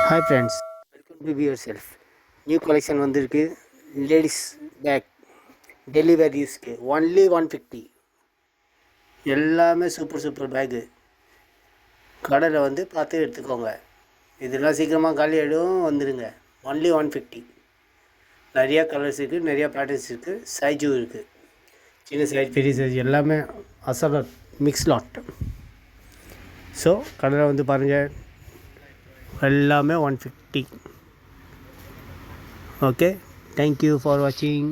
Hi friends, welcome to be yourself. New collection வந்திருக்கு. Ladies bag delivery யூஸ்க்கு only 150. எல்லாமே super bag. கடையில் வந்து பார்த்து எடுத்துக்கோங்க. இதெல்லாம் சீக்கிரமாக காலி ஆகிடும், வந்துடுங்க. ஒன்லி 150. நிறையா கலர்ஸ் இருக்குது, நிறையா பேட்டர்ன்ஸ் இருக்குது, சைஸும் இருக்குது. சின்ன சைஸ் பெரிய சைஸ் எல்லாமே அசலாட் மிக்ஸ் லாட். ஸோ கடையில் வந்து பாருங்கள், எல்லாமே 150. ஓகே, தேங்க்யூ ஃபார் வாட்சிங்.